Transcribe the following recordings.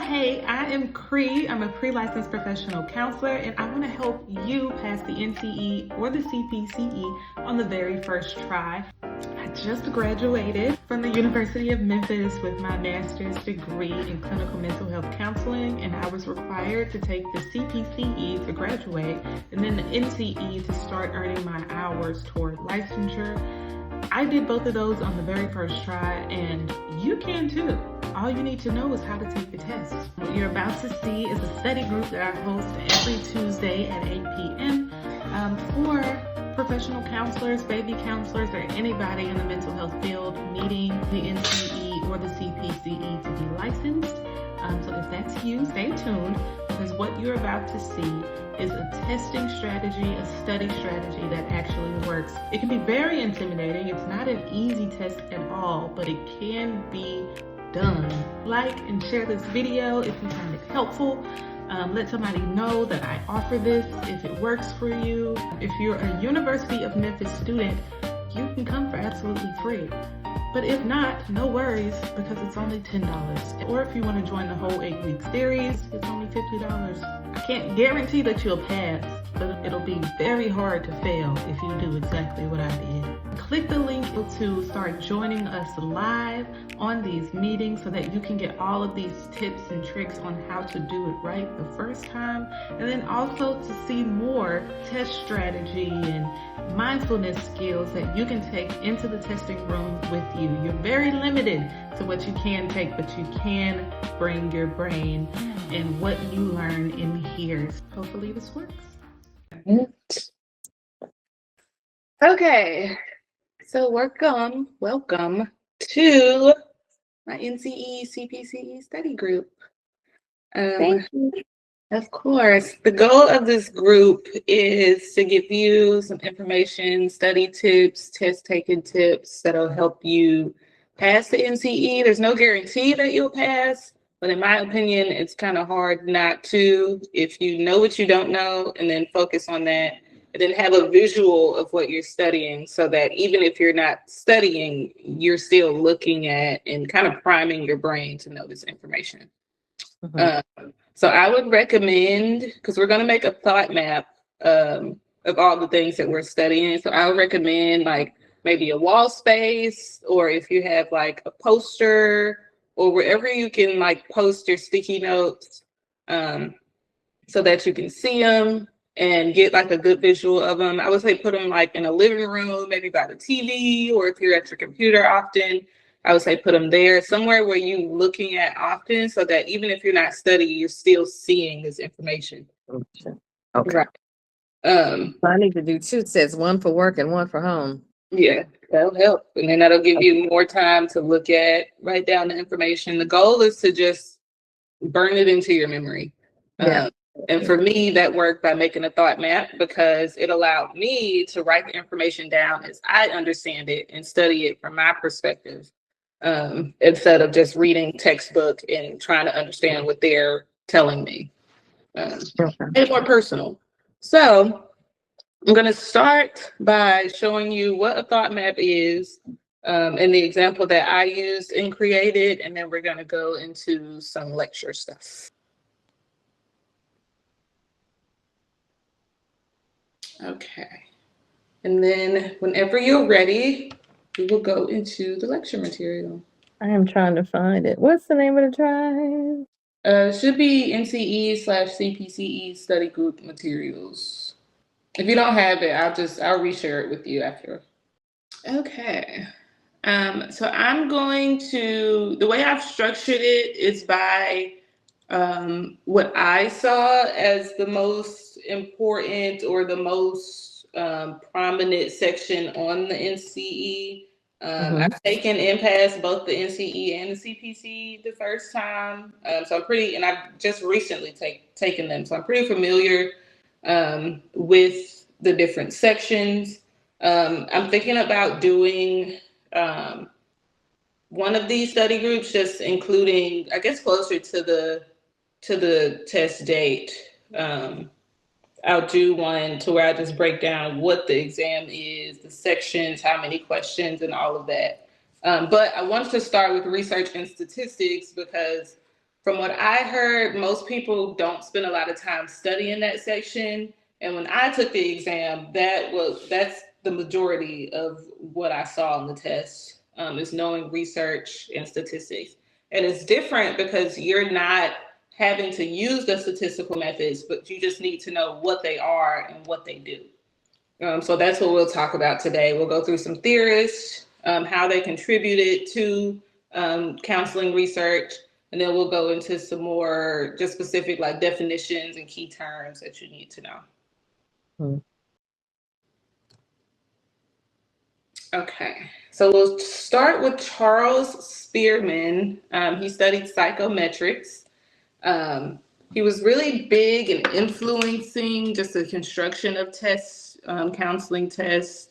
Hey, I am Cree. I'm a pre-licensed professional counselor, and I want to help you pass the NCE or the CPCE on the very first try. I just graduated from the University of Memphis with my master's degree in clinical mental health counseling, and I was required to take the CPCE to graduate and then the NCE to start earning my hours toward licensure. I did both of those on the very first try, and you can too. All you need to know is how to take the test. What you're about to see is a study group that I host every Tuesday at 8 p.m. For professional counselors, baby counselors, or anybody in the mental health field needing the NCE or the CPCE to be licensed. So if that's you, stay tuned, because what you're about to see is a testing strategy, a study strategy that actually works. It can be very intimidating. It's not an easy test at all, but it can be done. Like and share this video if you find it helpful. Let somebody know that I offer this if it works for you. If you're a University of Memphis student, you can come for absolutely free. But if not, no worries, because it's only $10. Or if you want to join the whole 8-week series, it's only $50. I can't guarantee that you'll pass, but it'll be very hard to fail if you do exactly what I did. Click the link to start joining us live on these meetings so that you can get all of these tips and tricks on how to do it right the first time, and then also to see more test strategy and mindfulness skills that you can take into the testing room with you. You're very limited to what you can take, but you can bring your brain and what you learn in here. Hopefully this works. Okay, so welcome to my NCE CPCE study group. Thank you. Of course, the goal of this group is to give you some information, study tips, test taking tips that'll help you pass the NCE. There's no guarantee that you'll pass, but in my opinion, it's kind of hard not to if you know what you don't know and then focus on that. And then have a visual of what you're studying so that even if you're not studying, you're still looking at and kind of priming your brain to know this information. So I would recommend, because we're going to make a thought map of all the things that we're studying. So I would recommend like maybe a wall space, or if you have like a poster or wherever you can like post your sticky notes so that you can see them and get like a good visual of them. I would say put them like in a living room, maybe by the TV, or if you're at your computer often, I would say put them there, somewhere where you're looking at often, so that even if you're not studying, you're still seeing this information. Okay. Right. I need to do 2 sets, one for work and one for home. Yeah, that'll help. And then that'll give you more time to look at, write down the information. The goal is to just burn it into your memory. Yeah. And for me, that worked by making a thought map, because it allowed me to write the information down as I understand it and study it from my perspective, instead of just reading textbook and trying to understand what they're telling me. It's more personal. So I'm going to start by showing you what a thought map is, and the example that I used and created, and then we're going to go into some lecture stuff. Okay, and then whenever you're ready, we will go into the lecture material. I am trying to find it. What's the name of the tribe? It should be NCE/CPCE study group materials. If you don't have it, I'll reshare it with you after. Okay, so I'm going to, the way I've structured it is by what I saw as the most important or the most prominent section on the NCE. I've taken and passed both the NCE and the CPC the first time. So I'm pretty, and I've just recently taken them. So I'm pretty familiar with the different sections. I'm thinking about doing one of these study groups, just including, I guess, closer to the test date. I'll do one to where I just break down what the exam is, the sections, how many questions, and all of that. But I wanted to start with research and statistics, because From what I heard, most people don't spend a lot of time studying that section. And when I took the exam, that's the majority of what I saw on the test, is knowing research and statistics. And it's different because you're not having to use the statistical methods, but you just need to know what they are and what they do. So that's what we'll talk about today. We'll go through some theorists, how they contributed to counseling research, and then we'll go into some more just specific like definitions and key terms that you need to know. Okay, so we'll start with Charles Spearman. He studied psychometrics. He was really big in influencing just the construction of tests, counseling tests.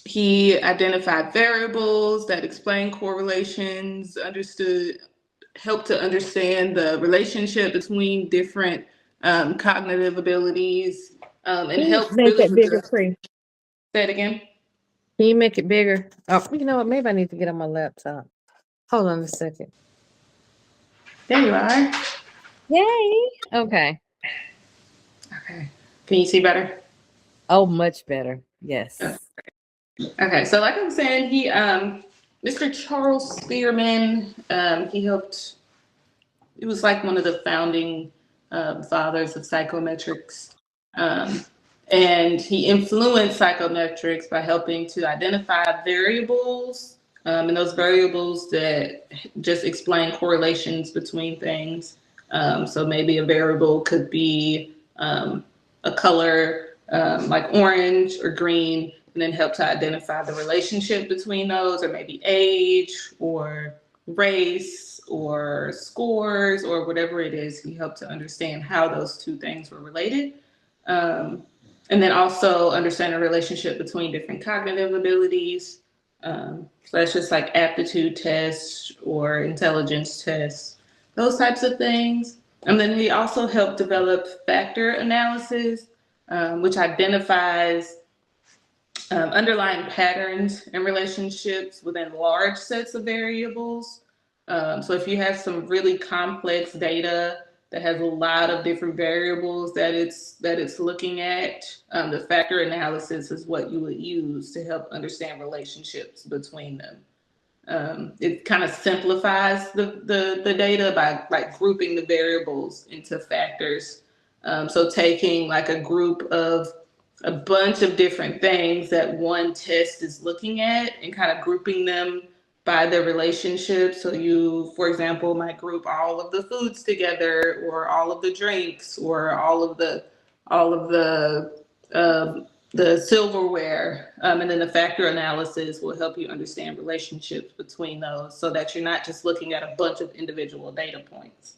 He identified variables that explain correlations, helped to understand the relationship between different cognitive abilities, and helped make really it bigger, free. Say it again. Can you make it bigger? Oh, you know what? Maybe I need to get on my laptop. Hold on a second. There you are. Yay. Okay. Okay. Can you see better? Oh, much better. Yes. Okay. So like I was saying, Mr. Charles Spearman, he was like one of the founding fathers of psychometrics. And he influenced psychometrics by helping to identify variables, and those variables that just explain correlations between things. So maybe a variable could be a color like orange or green, and then help to identify the relationship between those, or maybe age or race or scores or whatever it is. He helped to understand how those two things were related. And then also understand the relationship between different cognitive abilities. So that's just like aptitude tests or intelligence tests, those types of things. And then he also helped develop factor analysis, which identifies underlying patterns and relationships within large sets of variables. So if you have some really complex data that has a lot of different variables that it's looking at, the factor analysis is what you would use to help understand relationships between them. It kind of simplifies the data by like grouping the variables into factors. So taking like a group of a bunch of different things that one test is looking at and kind of grouping them by their relationship. So you, for example, might group all of the foods together, or all of the drinks, or all of the silverware, and then the factor analysis will help you understand relationships between those, so that you're not just looking at a bunch of individual data points.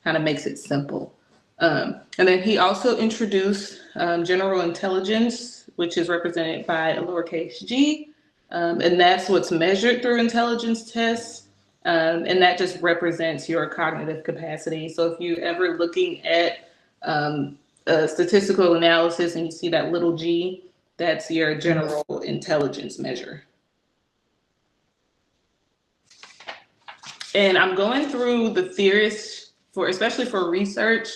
Kind of makes it simple. And then he also introduced general intelligence, which is represented by a lowercase g. And that's what's measured through intelligence tests. And that just represents your cognitive capacity. So if you're ever looking at a statistical analysis and you see that little g, that's your general intelligence measure. And I'm going through the theorists especially for research,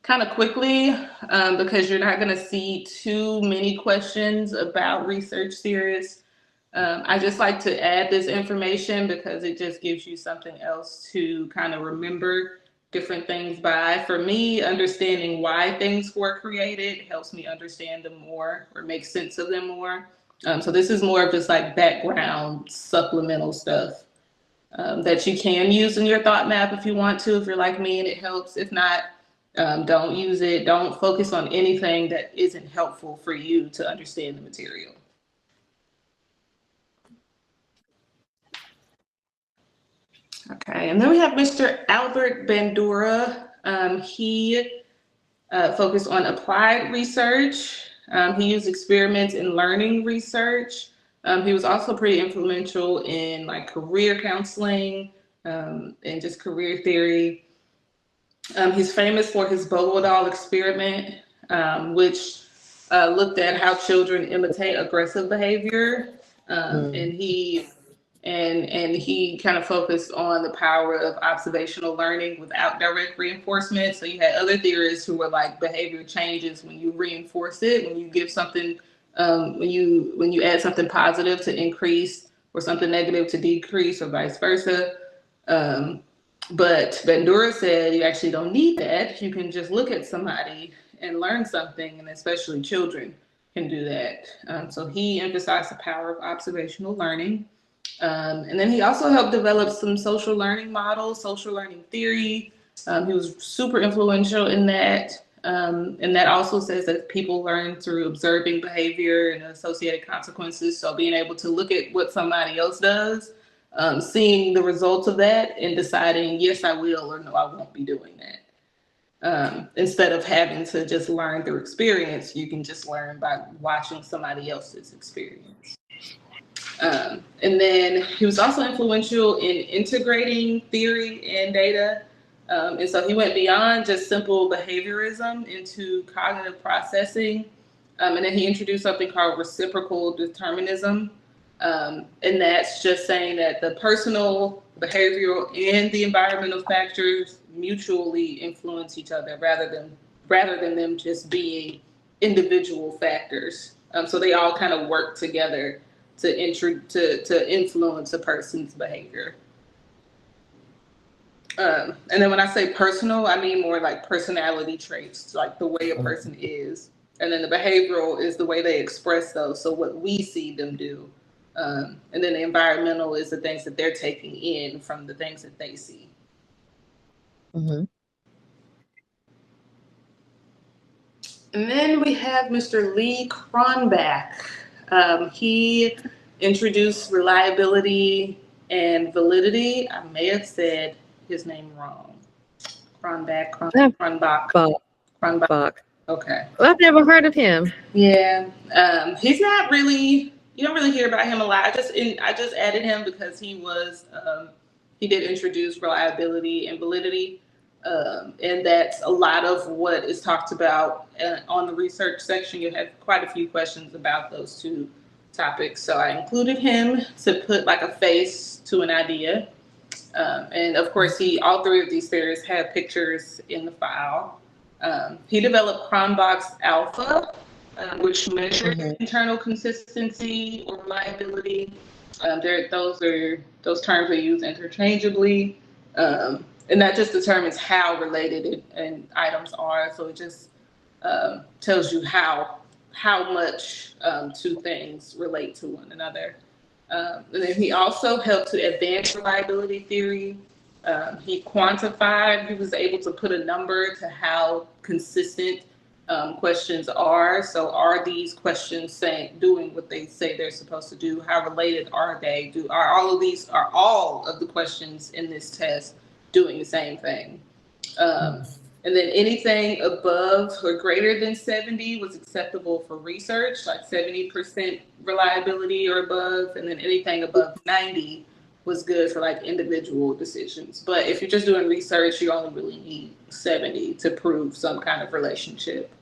kind of quickly, because you're not going to see too many questions about research theorists. I just like to add this information because it just gives you something else to kind of remember different things by. For me, understanding why things were created helps me understand them more or make sense of them more. So this is more of just like background supplemental stuff that you can use in your thought map if you want to, if you're like me and it helps. If not, don't use it. Don't focus on anything that isn't helpful for you to understand the material. Okay, and then we have Mr. Albert Bandura. He focused on applied research. He used experiments in learning research. He was also pretty influential in like career counseling and just career theory. He's famous for his Bogle doll experiment, which looked at how children imitate aggressive behavior. And he And he kind of focused on the power of observational learning without direct reinforcement. So you had other theorists who were like behavior changes when you reinforce it, when you give something, when you add something positive to increase or something negative to decrease or vice versa. Um, but Bandura said you actually don't need that. You can just look at somebody and learn something, and especially children can do that. So he emphasized the power of observational learning. And then he also helped develop some social learning models, social learning theory. He was super influential in that. And that also says that people learn through observing behavior and associated consequences. So being able to look at what somebody else does, seeing the results of that and deciding, yes, I will, or no, I won't be doing that. Instead of having to just learn through experience, you can just learn by watching somebody else's experience. And then he was also influential in integrating theory and data. And so he went beyond just simple behaviorism into cognitive processing. And then he introduced something called reciprocal determinism. And that's just saying that the personal, behavioral, and the environmental factors mutually influence each other rather than them just being individual factors. So they all kind of work together to influence a person's behavior. And then when I say personal, I mean more like personality traits, like the way a person is. And then the behavioral is the way they express those, so what we see them do. And then the environmental is the things that they're taking in from the things that they see. Mm-hmm. And then we have Mr. Lee Cronbach. He introduced reliability and validity. I may have said his name wrong. Cronbach. Okay. Well, I've never heard of him. Yeah. He's not really. You don't really hear about him a lot. I just added him because he did introduce reliability and validity. And that's a lot of what is talked about on the research section. You have quite a few questions about those two topics. So I included him to put like a face to an idea. And of course, all three of these theories have pictures in the file. He developed Cronbach's alpha, which measures internal consistency or reliability. Those terms are used interchangeably. And that just determines how related and items are. So it just tells you how much two things relate to one another. And then he also helped to advance reliability theory. He was able to put a number to how consistent questions are. So are these questions doing what they say they're supposed to do? How related are they? Are all of the questions in this test doing the same thing? And then anything above or greater than 70 was acceptable for research, like 70% reliability or above. And then anything above 90 was good for like individual decisions. But if you're just doing research, you only really need 70 to prove some kind of relationship.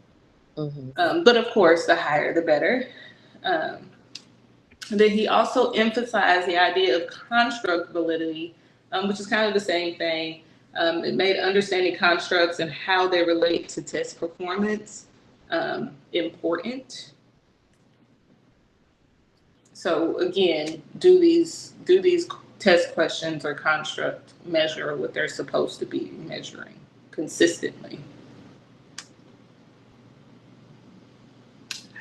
But of course, the higher, the better. Then he also emphasized the idea of construct validity, which is kind of the same thing. It made understanding constructs and how they relate to test performance important. So again, do these test questions or construct measure what they're supposed to be measuring consistently?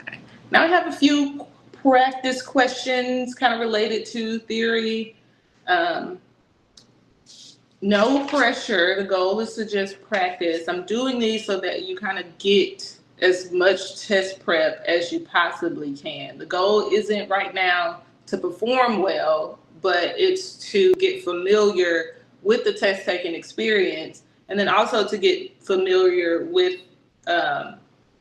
Okay. Now I have a few practice questions kind of related to theory. No pressure. The goal is to just practice. I'm doing these so that you kind of get as much test prep as you possibly can. The goal isn't right now to perform well, but it's to get familiar with the test taking experience, and then also to get familiar with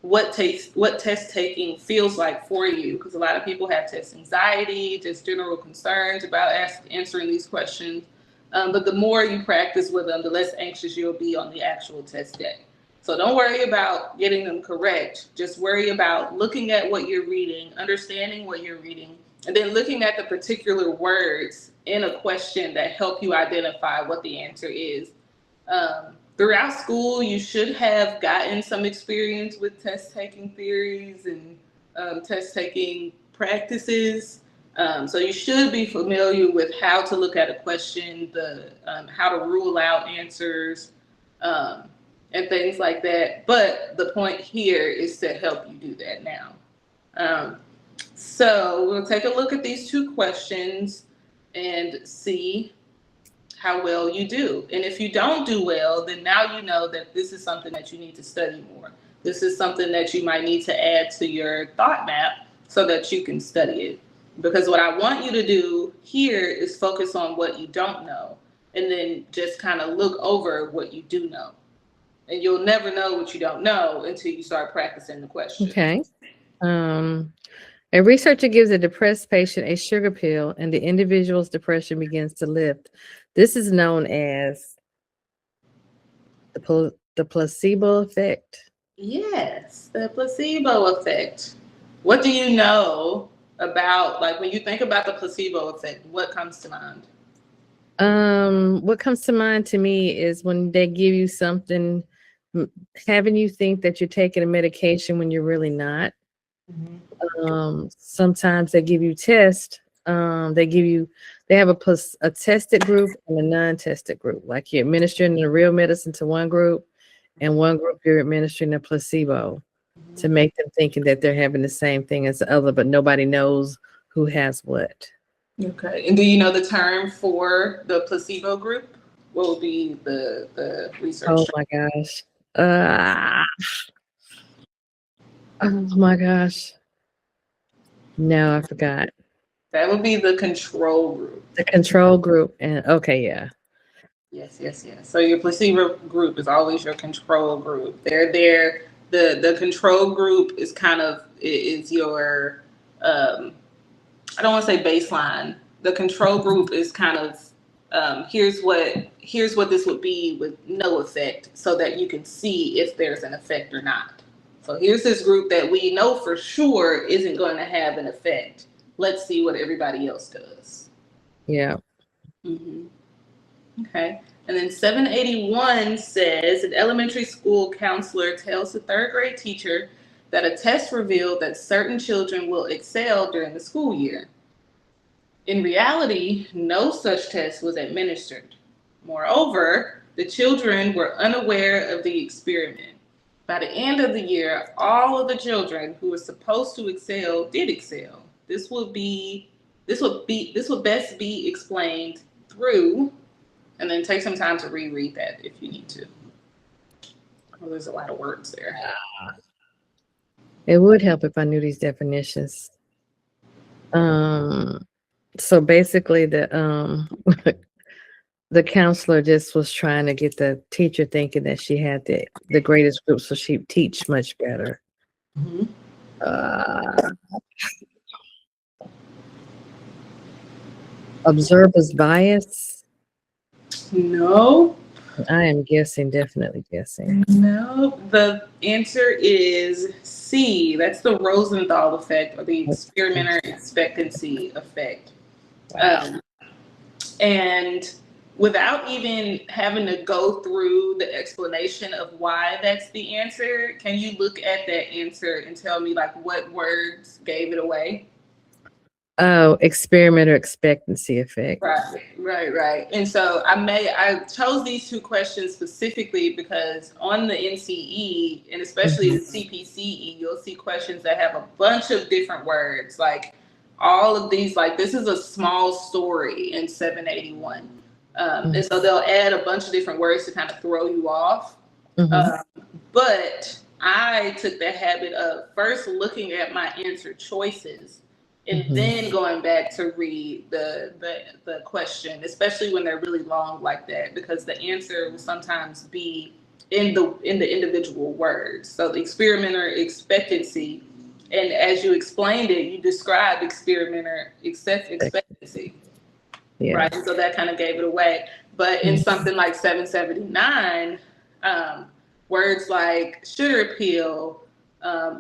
what test taking feels like for you, because a lot of people have test anxiety, just general concerns about answering these questions. But the more you practice with them, the less anxious you'll be on the actual test day. So don't worry about getting them correct. Just worry about looking at what you're reading, understanding what you're reading, and then looking at the particular words in a question that help you identify what the answer is. Throughout school, you should have gotten some experience with test taking theories and test taking practices. So you should be familiar with how to look at a question, the how to rule out answers, um, and things like that. But the point here is to help you do that now. Um, so we'll take a look at these two questions and see how well you do. And if you don't do well, then now you know that this is something that you need to study more. This is something that you might need to add to your thought map so that you can study it. Because what I want you to do here is focus on what you don't know and then just kind of look over what you do know. And you'll never know what you don't know until you start practicing the question. Okay. A researcher gives a depressed patient a sugar pill and the individual's depression begins to lift. This is known as the placebo effect. Yes, the placebo effect. What do you know about, like, when you think about the placebo effect, what comes to mind? What comes to mind to me is when they give you something, having you think that you're taking a medication when you're really not. Sometimes they give you tests. They have a tested group and a non-tested group. Like you're administering the real medicine to one group, and one group you're administering a placebo to make them thinking that they're having the same thing as the other, but nobody knows who has what. Okay. And do you know the term for the placebo group? What would be the research Oh term? my gosh. Uh, oh my gosh. No, I forgot. That would be the control group. The control group. And okay, yeah. Yes, yes, yes. So your placebo group is always your control group. They're there. The control group is kind of is your I don't want to say baseline. The control group is kind of here's what this would be with no effect, so that you can see if there's an effect or not. So here's this group that we know for sure isn't going to have an effect. Let's see what everybody else does. Yeah. Mm-hmm. Okay. And then 781 says an elementary school counselor tells the third grade teacher that a test revealed that certain children will excel during the school year. In reality, no such test was administered. Moreover, the children were unaware of the experiment. By the end of the year, all of the children who were supposed to excel did excel. This would best be explained through, and then take some time to reread that if you need to. Oh, there's a lot of words there. It would help if I knew these definitions. So basically the counselor just was trying to get the teacher thinking that she had the greatest group, so she'd teach much better. Mm-hmm. Observer's bias. No. I am guessing, definitely guessing. No, the answer is C. That's the Rosenthal effect, or the experimenter expectancy effect. Wow. And without even having to go through the explanation of why that's the answer, can you look at that answer and tell me, like, what words gave it away? Oh, experimenter expectancy effect. Right. And so I chose these two questions specifically because on the NCE, and especially the CPCE, you'll see questions that have a bunch of different words. Like all of these, like this is a small story in 781. And so they'll add a bunch of different words to kind of throw you off. But I took the habit of first looking at my answer choices and then going back to read the question, especially when they're really long like that, because the answer will sometimes be in the individual words. So the experimenter expectancy, and as you explained it, you described experimenter expectancy. Yeah. Right? And so that kind of gave it away. But in something like 779, words like sugar pill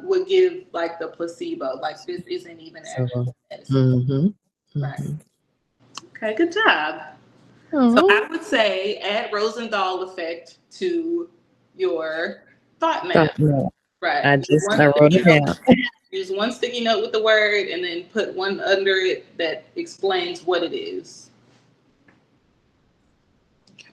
would give like the placebo, like this isn't even actual medicine. Right. Okay, good job. So I would say add Rosenthal effect to your thought map. Right. I wrote it down. Use one sticky note with the word and then put one under it that explains what it is. Okay.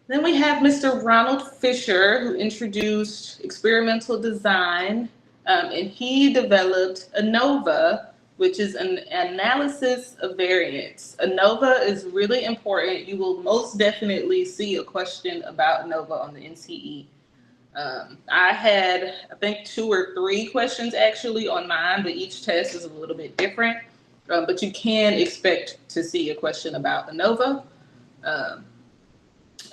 Then we have Mr. Ronald Fisher, who introduced experimental design, and he developed ANOVA, which is an analysis of variance. ANOVA is really important. You will most definitely see a question about ANOVA on the NCE. I had, I think, 2 or 3 questions actually on mine, but each test is a little bit different. But you can expect to see a question about ANOVA.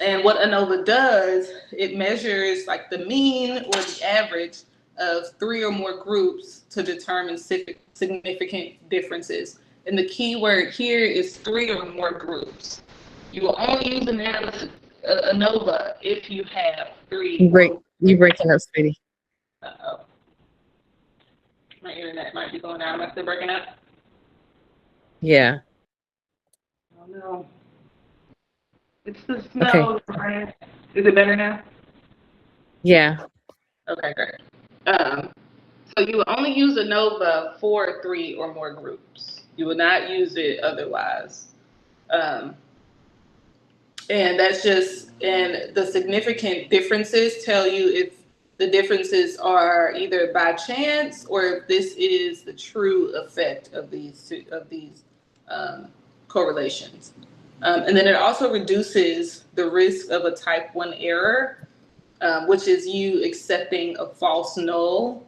And what ANOVA does, it measures like the mean or the average of 3 or more groups to determine significant differences. And the key word here is 3 or more groups. You will only use ANOVA if you have 3. You breaking up, sweetie. Uh-oh. My internet might be going out. Am I still breaking up? Yeah. Oh no. It's the snow. Okay. Is it better now? Yeah. Okay, great. So you will only use ANOVA for 3 or more groups. You will not use it otherwise. And that's just, and the significant differences tell you if the differences are either by chance or if this is the true effect of these correlations. And then it also reduces the risk of a type 1 error, which is you accepting a false null.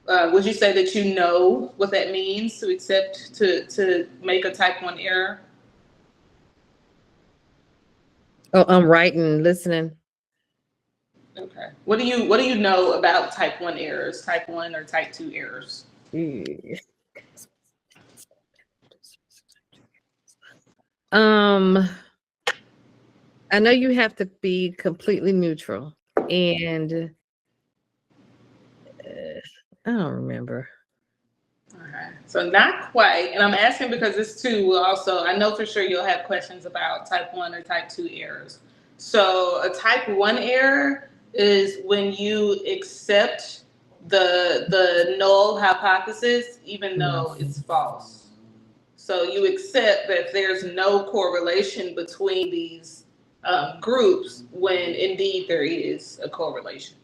Would you say that you know what that means to make a type 1 error? Oh, I'm writing, listening. Okay. What do you know about type 1 errors, type 1 or type 2 errors? I know you have to be completely neutral, and I don't remember. Okay. So not quite, and I'm asking because this too will also, I know for sure you'll have questions about type 1 or type 2 errors. So a type 1 error is when you accept the null hypothesis even though it's false. So you accept that there's no correlation between these groups when indeed there is a correlation.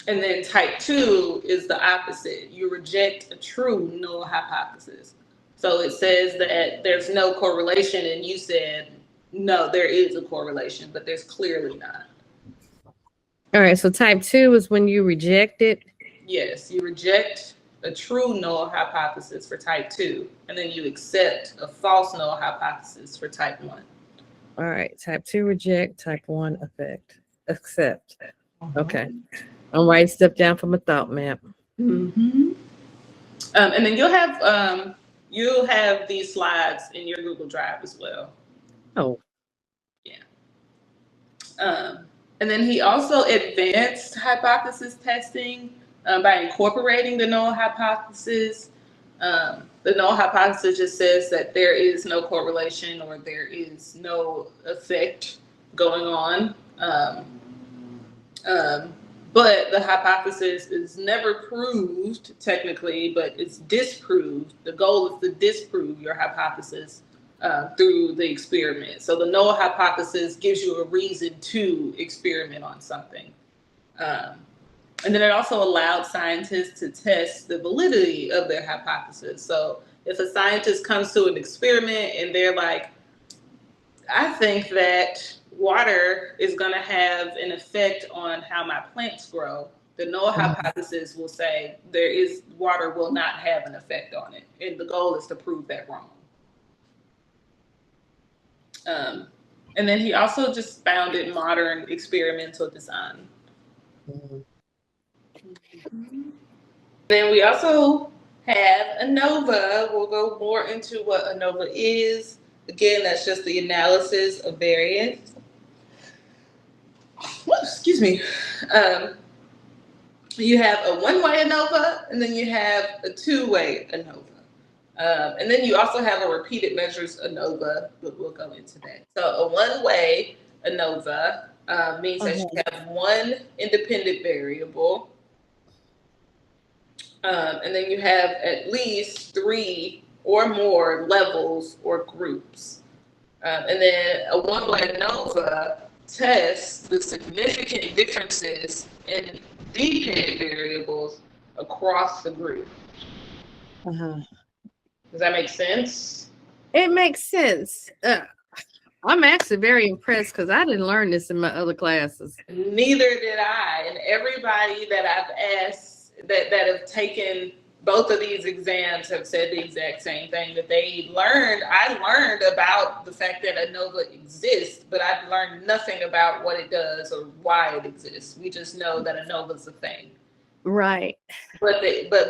And then type 2 is the opposite. You reject a true null hypothesis. So it says that there's no correlation, and you said, no, there is a correlation, but there's clearly not. All right, so type 2 is when you reject it? Yes, you reject a true null hypothesis for type 2, and then you accept a false null hypothesis for type 1. All right, type 2 reject, type 1 accept. Okay. I'm writing stuff down from a thought map. Mm-hmm. And then you'll have these slides in your Google Drive as well. Oh. Yeah. And then he also advanced hypothesis testing by incorporating the null hypothesis. The null hypothesis just says that there is no correlation or there is no effect going on. But the hypothesis is never proved technically, but it's disproved. The goal is to disprove your hypothesis through the experiment. So the null hypothesis gives you a reason to experiment on something. And then it also allowed scientists to test the validity of their hypothesis. So if a scientist comes to an experiment and they're like, I think that water is going to have an effect on how my plants grow, the null hypothesis will say water will not have an effect on it. And the goal is to prove that wrong. And then he also just founded modern experimental design. Then we also have ANOVA. We'll go more into what ANOVA is. Again, that's just the analysis of variance. Excuse me. You have a one-way ANOVA, and then you have a two-way ANOVA. And then you also have a repeated measures ANOVA, but we'll go into that. So a one-way ANOVA means that you have one independent variable, and then you have at least 3 or more levels or groups. And then a one-way ANOVA tests the significant differences in dependent variables across the group. Does that make sense? It makes sense. I'm actually very impressed because I didn't learn this in my other classes. Neither did I. And everybody that I've asked that have taken both of these exams have said the exact same thing that they learned. I learned about the fact that ANOVA exists, but I've learned nothing about what it does or why it exists. We just know that ANOVA is a thing. Right. But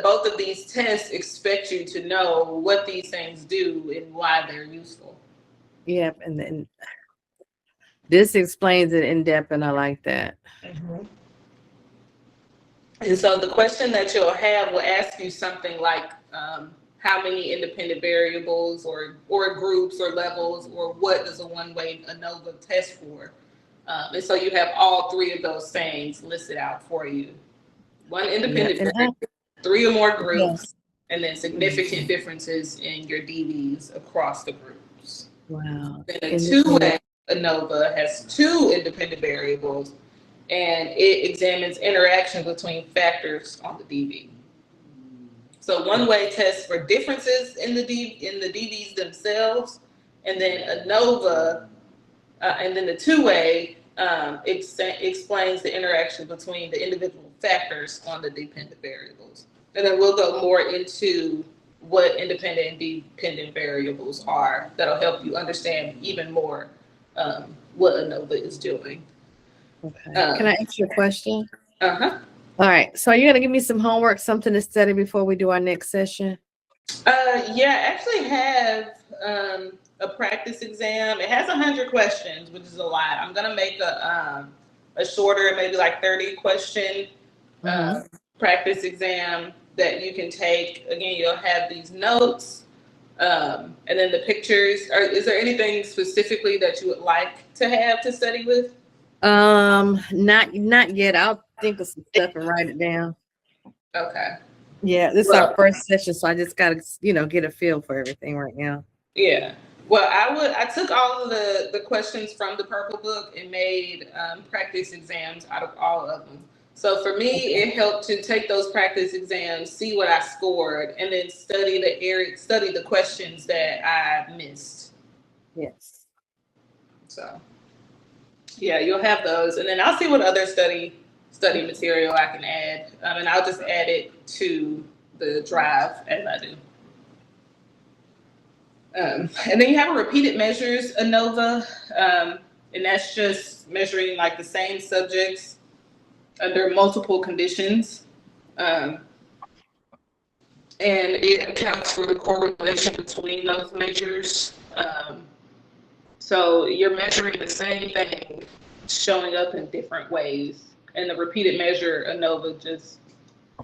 both of these tests expect you to know what these things do and why they're useful. Yep. And then this explains it in depth, and I like that. Mm-hmm. And so the question that you'll have will ask you something like how many independent variables or groups or levels, or what does a one-way ANOVA test for? And so you have all 3 of those things listed out for you. One independent variable, 3 or more groups, and then significant differences in your DVs across the groups. Wow. Then a two-way ANOVA has 2 independent variables, and it examines interaction between factors on the DV. So one-way tests for differences in the DVs themselves, and then ANOVA, and then the two-way explains the interaction between the individual factors on the dependent variables. And then we'll go more into what independent and dependent variables are. That'll help you understand even more what ANOVA is doing. Okay. Can I ask you a question? Uh-huh. All right. So you're going to give me some homework, something to study before we do our next session? Yeah, I actually have a practice exam. It has 100 questions, which is a lot. I'm going to make a shorter, maybe like 30 question practice exam that you can take. Again, you'll have these notes and then the pictures. Is there anything specifically that you would like to have to study with? Not yet. I'll think of some stuff and write it down. Okay. Yeah, this is our first session, so I just got to, get a feel for everything right now. Yeah. Well, I took all of the questions from the Purple Book and made practice exams out of all of them. So for me, it helped to take those practice exams, see what I scored, and then study the questions that I missed. Yes. So yeah, you'll have those, and then I'll see what other study material I can add, and I'll just add it to the drive as I do. And then you have a repeated measures ANOVA, and that's just measuring like the same subjects under multiple conditions. And it accounts for the correlation between those measures. So you're measuring the same thing, showing up in different ways. And the repeated measure ANOVA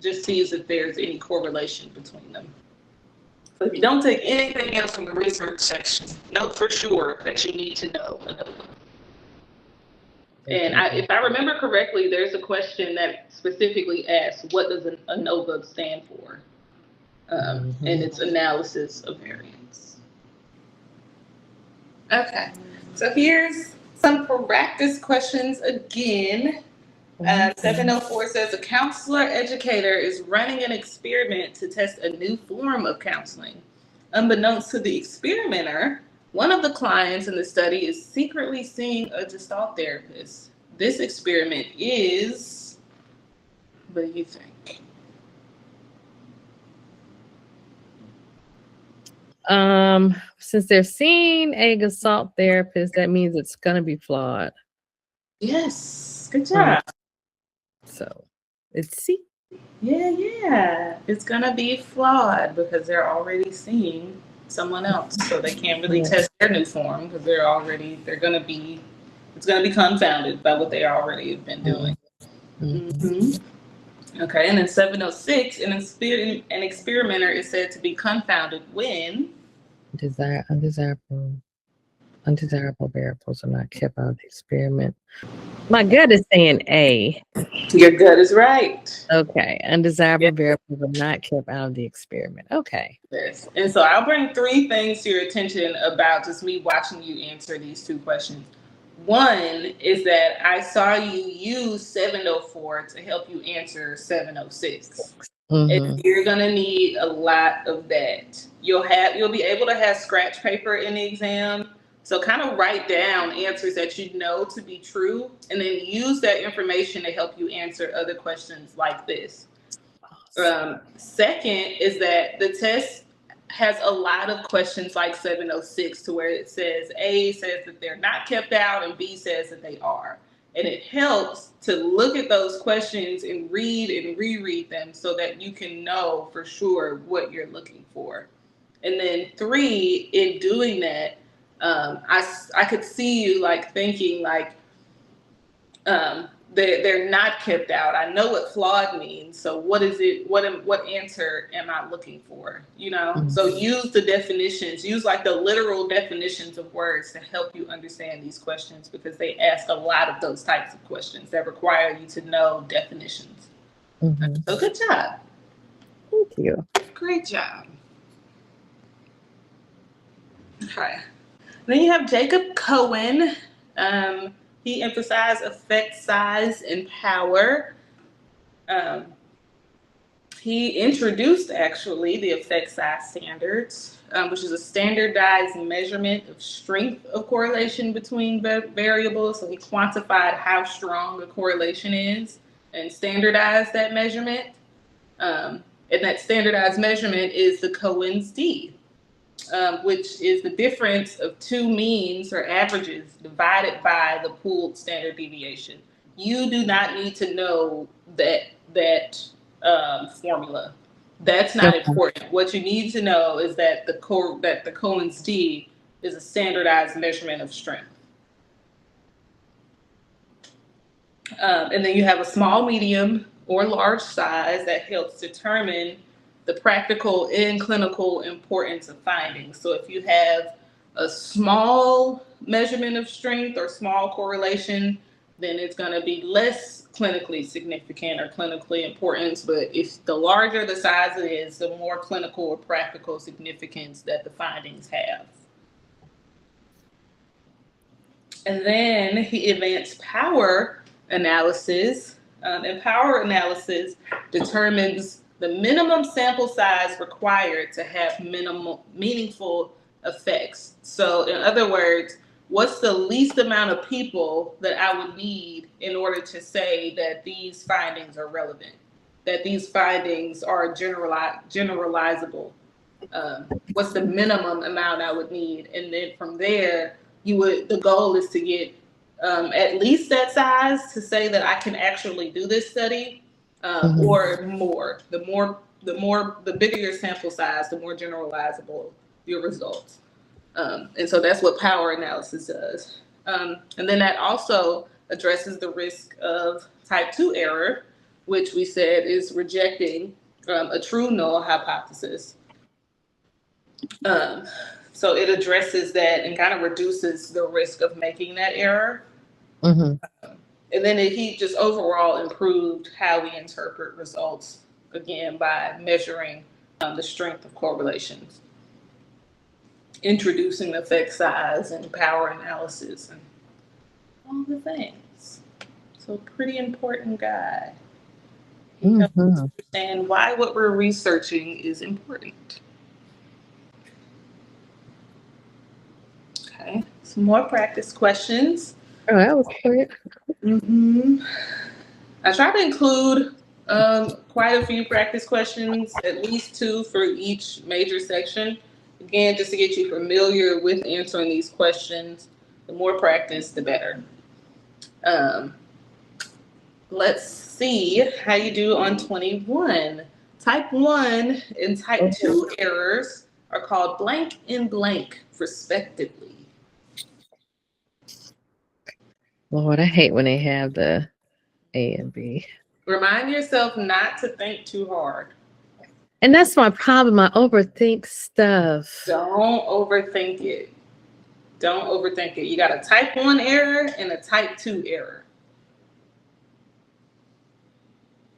just sees if there's any correlation between them. So if you don't take anything else from the research section, know for sure that you need to know ANOVA. And if I remember correctly, there's a question that specifically asks, what does an ANOVA stand for? And it's analysis of variance. Okay, so here's some practice questions again. 704 says a counselor educator is running an experiment to test a new form of counseling. Unbeknownst to the experimenter, one of the clients in the study is secretly seeing a Gestalt therapist. This experiment is, what do you think? Since they're seeing a Gestalt therapist, that means it's going to be flawed. Yes, good job. So it's C. Yeah. It's going to be flawed because they're already seeing someone else. So they can't really test their new form because it's going to be confounded by what they already have been doing. Okay, and then 706, an experimenter is said to be confounded when Undesirable variables are not kept out of the experiment. My gut is saying A. your gut is right. Okay. Undesirable Yes. variables are not kept out of the experiment. Okay. Yes. And so I'll bring three things to your attention about just me watching you answer these two questions. One is that I saw you use 704 to help you answer 706. And you're gonna need a lot of that. You'll be able to have scratch paper in the exam. So kind of write down answers that you know to be true, and then use that information to help you answer other questions like this. Second is that the test has a lot of questions like 706, to where it says A says that they're not kept out and B says that they are. And it helps to look at those questions and read and reread them so that you can know for sure what you're looking for. And then three, in doing that, I could see you like thinking like, they're not kept out. I know what flawed means. So what is it? What answer am I looking for? You know. So use the definitions. Use like the literal definitions of words to help you understand these questions, because they ask a lot of those types of questions that require you to know definitions. So good job. Thank you. Great job. Okay. Then you have Jacob Cohen. He emphasized effect size and power. He introduced actually the effect size standards, which is a standardized measurement of strength of correlation between variables. So he quantified how strong the correlation is and standardized that measurement. And that standardized measurement is the Cohen's d, which is the difference of two means or averages divided by the pooled standard deviation. You do not need to know that formula. That's not important. What you need to know is that the Cohen's d is a standardized measurement of strength. And then you have a small, medium, or large size that helps determine the practical and clinical importance of findings. So if you have a small measurement of strength or small correlation, then it's going to be less clinically significant or clinically important. But if the larger the size it is, the more clinical or practical significance that the findings have. And then he advanced power analysis. And power analysis determines the minimum sample size required to have meaningful effects. So in other words, what's the least amount of people that I would need in order to say that these findings are relevant, that these findings are generalizable? What's the minimum amount I would need? And then from there, the goal is to get at least that size to say that I can actually do this study, or more. The bigger your sample size, the more generalizable your results. And so that's what power analysis does. And then that also addresses the risk of type 2 error, which we said is rejecting a true null hypothesis. So it addresses that and kind of reduces the risk of making that error. And then he just overall improved how we interpret results, again, by measuring the strength of correlations, introducing the effect size and power analysis and all the things. So pretty important guy. He helps us understand why what we're researching is important. Okay, some more practice questions. Oh, that was quick. I try to include quite a few practice questions, at least 2 for each major section. Again, just to get you familiar with answering these questions. The more practice, the better. Let's see how you do on 21. Type 1 and type 2 errors are called blank and blank, respectively. Lord, I hate when they have the A and B. Remind yourself not to think too hard. And that's my problem. I overthink stuff. Don't overthink it. Don't overthink it. You got a type 1 error and a type 2 error.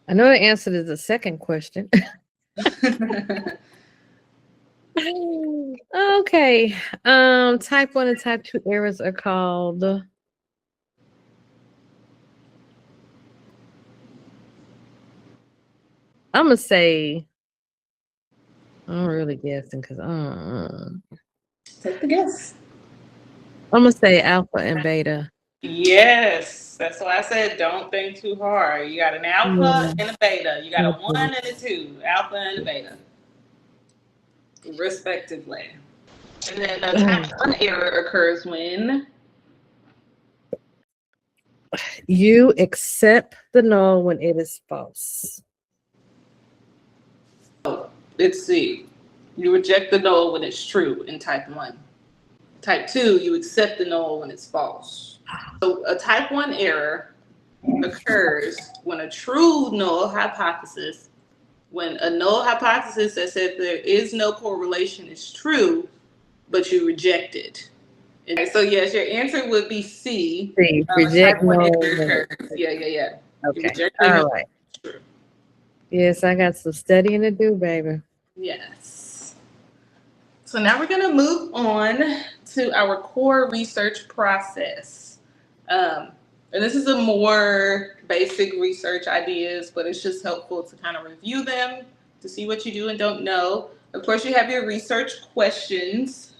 I know the answer to the second question. Okay. Type 1 and type 2 errors are called I'm gonna say I'm really guessing because Take the guess. I'm gonna say alpha and beta. Yes, that's why I said don't think too hard. You got an alpha and a beta. You got a 1 and a 2, alpha and a beta, respectively. And then a type 1 error occurs when You accept the null when it is false. let's see, you reject the null when it's true in type 1. Type 2, you accept the null when it's false. So a type 1 error occurs when a true null hypothesis, when a null hypothesis that said there is no correlation is true, but you reject it. Okay, so yes, your answer would be C. Reject null. Yeah. Okay. All right. True. Yes, I got some studying to do, baby. Yes. So now we're going to move on to our core research process. And this is a more basic research ideas, but it's just helpful to kind of review them to see what you do and don't know. Of course, you have your research questions,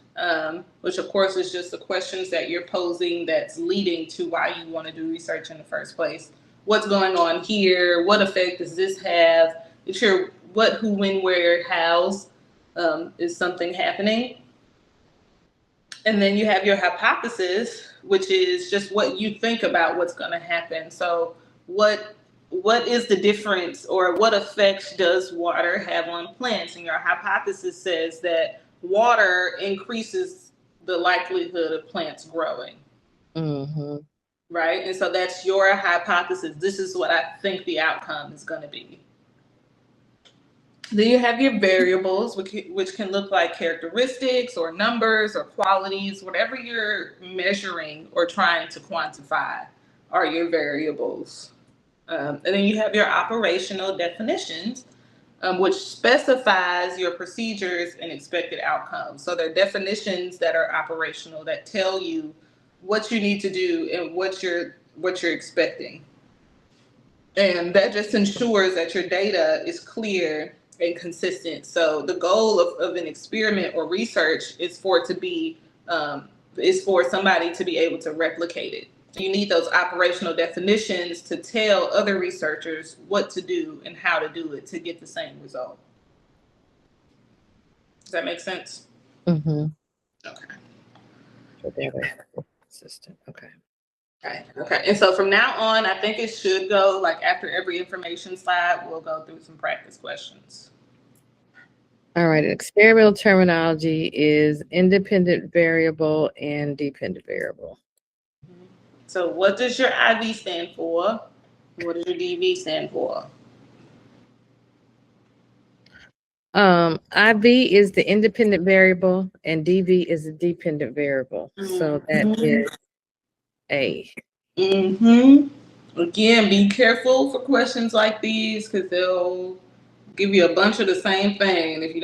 which of course is just the questions that you're posing that's leading to why you want to do research in the first place. What's going on here? What effect does this have? It's your what, who, when, where, how's is something happening. And then you have your hypothesis, which is just what you think about what's going to happen. So what is the difference, or what effects does water have on plants? And your hypothesis says that water increases the likelihood of plants growing. Mm-hmm. Right? And so that's your hypothesis. This is what I think the outcome is going to be. Then you have your variables, which can look like characteristics or numbers or qualities, whatever you're measuring or trying to quantify are your variables. And then you have your operational definitions, which specifies your procedures and expected outcomes. So they're definitions that are operational that tell you what you need to do and what you're expecting. And that just ensures that your data is clear and consistent. So the goal of an experiment or research is for it to be is for somebody to be able to replicate it. So you need those operational definitions to tell other researchers what to do and how to do it to get the same result. Does that make sense? Mm-hmm. Okay. Consistent. Okay. Okay. And so from now on, I think it should go like after every information slide, we'll go through some practice questions. All right. Experimental terminology is independent variable and dependent variable. So what does your IV stand for? What does your DV stand for? IV is the independent variable and DV is the dependent variable. So that is A. Again, be careful for questions like these because they'll give you a bunch of the same thing. If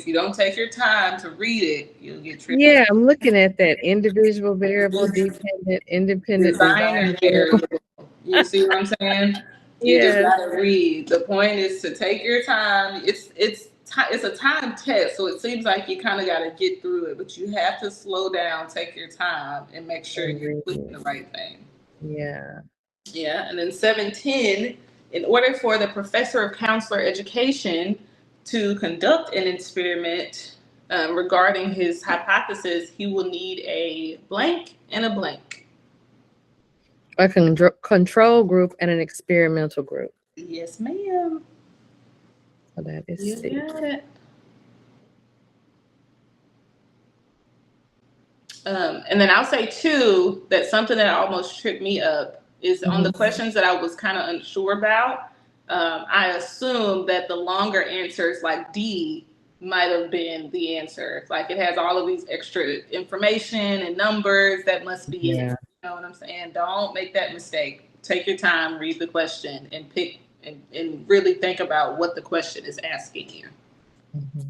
you don't take your time to read it, you'll get tripped. Yeah, I'm looking at that individual variable, dependent, independent, designer variable. You see what I'm saying? You just gotta read. The point is to take your time. It's a time test, so it seems like you kind of got to get through it, but you have to slow down, take your time, and make sure you're clicking the right thing. Yeah. And then 710, in order for the professor of counselor education to conduct an experiment regarding his hypothesis, he will need a blank and a blank. A control group and an experimental group. Yes, ma'am. So that is You C. got it. And then I'll say too that something that almost tripped me up is on the questions that I was kind of unsure about. I assume that the longer answers like D might have been the answer. Like it has all of these extra information and numbers that must be it. Yeah. You know what I'm saying? Don't make that mistake. Take your time, read the question, and pick and really think about what the question is asking you. Mhm.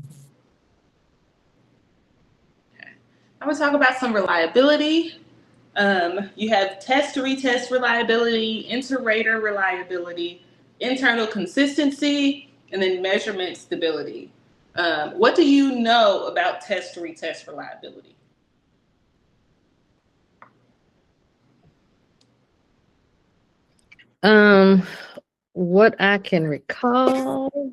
Okay. I'm gonna talk about some reliability. You have test to retest reliability, inter-rater reliability, internal consistency, and then measurement stability. What do you know about test to retest reliability? Um, what I can recall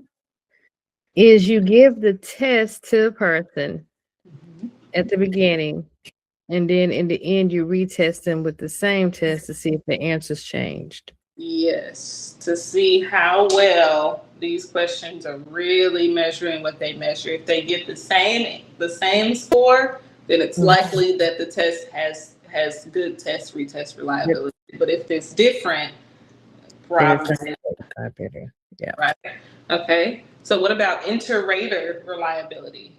is you give the test to the person at the beginning, and then in the end, you retest them with the same test to see if the answers changed. Yes, to see how well these questions are really measuring what they measure. If they get the same score, then it's Mhm. likely that the test has good test retest Yep. reliability. But if it's different, Then it's probably not better. Yeah. right. Okay. So what about inter-rater reliability?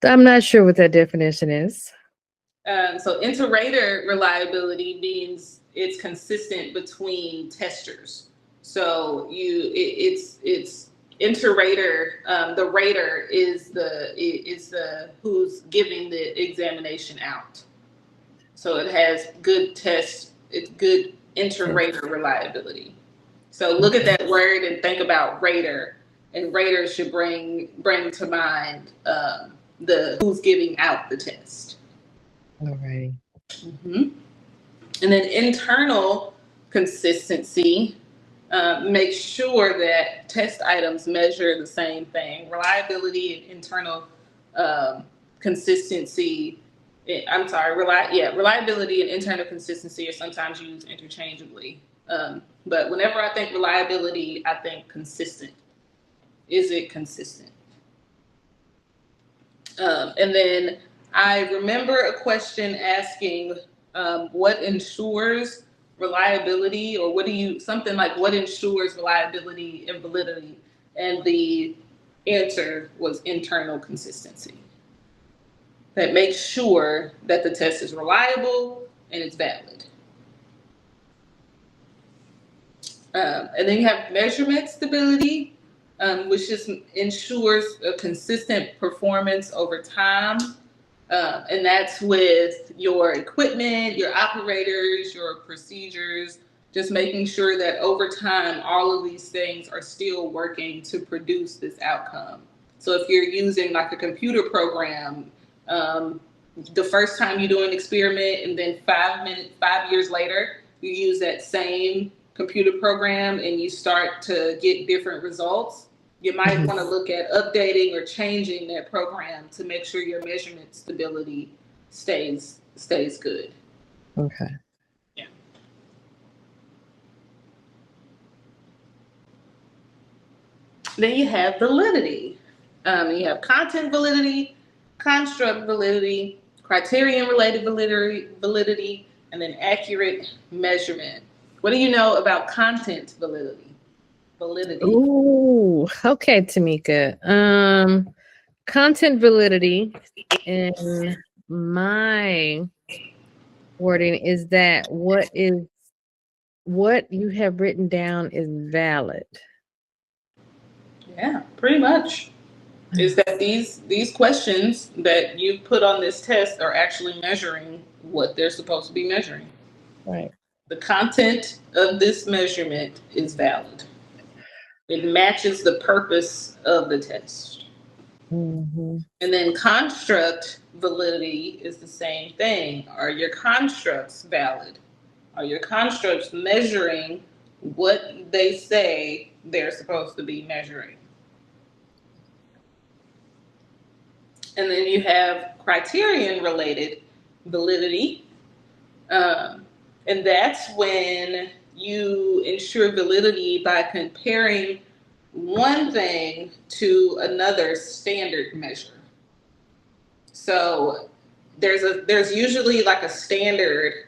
I'm not sure what that definition is. So inter-rater reliability means it's consistent between testers. So it's inter-rater. The rater is the who's giving the examination out. So it has good test. It's good Okay. inter-rater reliability. So look at Okay. that word and think about rater, and rater should bring to mind the who's giving out the test. All righty. Mhm. And then internal consistency makes sure that test items measure the same thing. Reliability and internal consistency. I'm sorry, reliability and internal consistency are sometimes used interchangeably. But whenever I think reliability, I think consistent. Is it consistent? And then I remember a question asking what ensures reliability, or something like what ensures reliability and validity? And the answer was internal consistency. That makes sure that the test is reliable and it's valid. And then you have measurement stability, which just ensures a consistent performance over time. And that's with your equipment, your operators, your procedures, just making sure that over time, all of these things are still working to produce this outcome. So if you're using like a computer program, um, the first time you do an experiment and then 5 years later, you use that same computer program and you start to get different results, you might Mhm. want to look at updating or changing that program to make sure your measurement stability stays good. Okay. Yeah. Then you have validity. You have content validity, construct validity, criterion related validity, and then accurate measurement. What do you know about content validity? Validity. Ooh, okay, Tamika. Content validity in my wording is that what you have written down is valid. Yeah, pretty much. Is that these questions that you put on this test are actually measuring what they're supposed to be measuring. Right. The content of this measurement is valid. It matches the purpose of the test. Hmm. And then construct validity is the same thing. Are your constructs valid? Are your constructs measuring what they say they're supposed to be measuring? And then you have criterion related validity. Um, and that's when you ensure validity by comparing one thing to another standard measure. So there's usually like a standard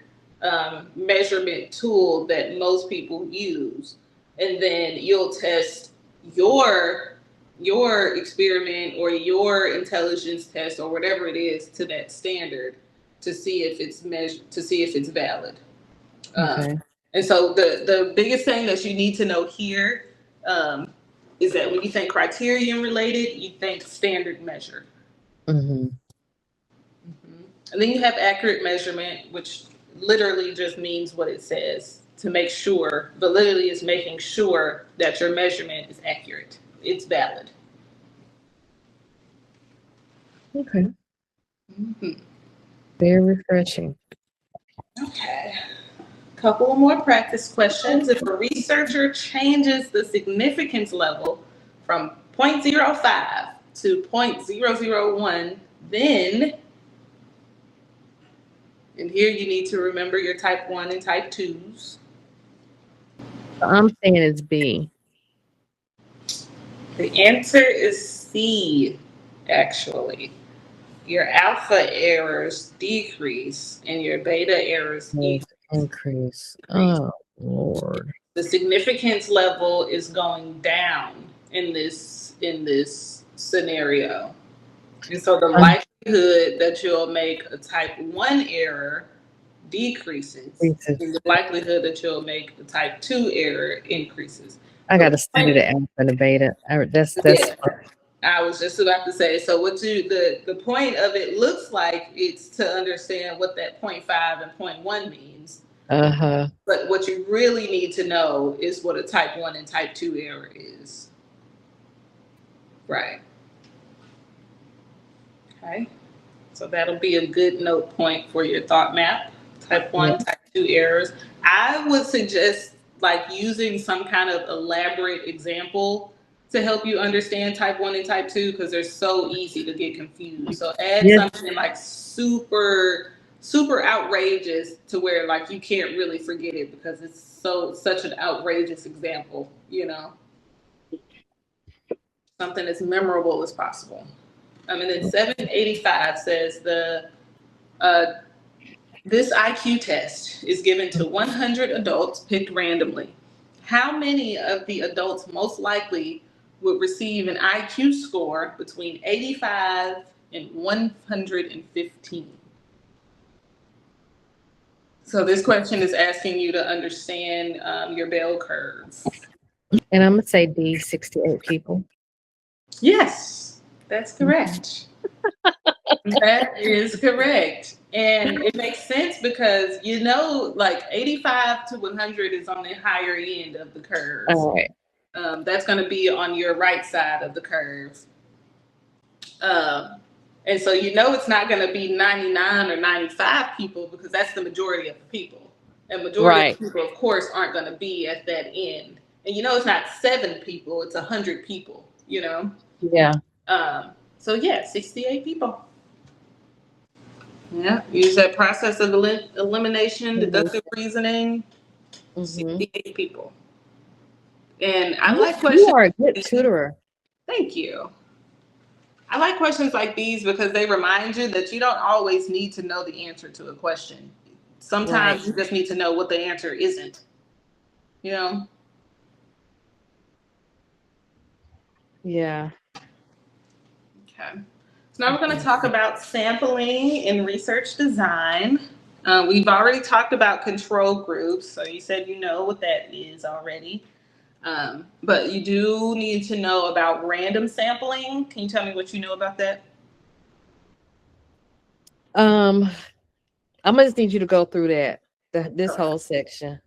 measurement tool that most people use, and then you'll test your experiment or your intelligence test or whatever it is to that standard to see if it's measured, to see if it's valid. Okay. And so the biggest thing that you need to know here is that when you think criterion related, you think standard measure. Mm-hmm. And then you have accurate measurement, which literally just means what it says to make sure. Validity is making sure that your measurement is accurate. It's valid. Okay. Mm-hmm. Very refreshing. Okay. Couple of more practice questions. If a researcher changes the significance level from 0.05 to 0.001, then, and here you need to remember your type 1 and type 2s. I'm saying it's B. The answer is C, actually. Your alpha errors decrease and your beta errors Increase. Oh, Lord. the significance level is going down in this scenario. And so the likelihood that you'll make a type 1 error decreases. And the likelihood that you'll make a type 2 error increases. I got to study the alpha and the beta. That's yeah. I was just about to say, so what the point of it looks like it's to understand what that 0.5 and 0.1 means. Uh-huh. But what you really need to know is what a type 1 and type 2 error is. Right. Okay. So that'll be a good note point for your thought map. Type 1, type 2 errors. I would suggest like using some kind of elaborate example to help you understand type 1 and type 2 because they're so easy to get confused. So add something like super outrageous to where like you can't really forget it because it's such an outrageous example, you know. Something as memorable as possible. And then 785 says this IQ test is given to 100 adults picked randomly. How many of the adults most likely would receive an IQ score between 85 and 115? So this question is asking you to understand your bell curve. And I'm going to say D, 68 people. Yes, that's correct. That is correct. And it makes sense because, you know, like 85 to 100 is on the higher end of the curve. All right. That's going to be on your right side of the curve. And so, you know, it's not going to be 99 or 95 people because that's the majority of the people. And majority of the people, of course, aren't going to be at that end. And, you know, it's not 7 people, it's 100 people, you know? Yeah. So, yeah, 68 people. Yeah, use that process of elimination, deductive reasoning. 68 people. And I like questions. You are a good tutorer. Thank you. I like questions like these because they remind you that you don't always need to know the answer to a question. Sometimes you just need to know what the answer isn't. You know? Yeah. Okay. So now we're going to talk about sampling in research design. We've already talked about control groups. So you said you know what that is already. But you do need to know about random sampling. Can you tell me what you know about that? I'm gonna just need you to go through this whole section.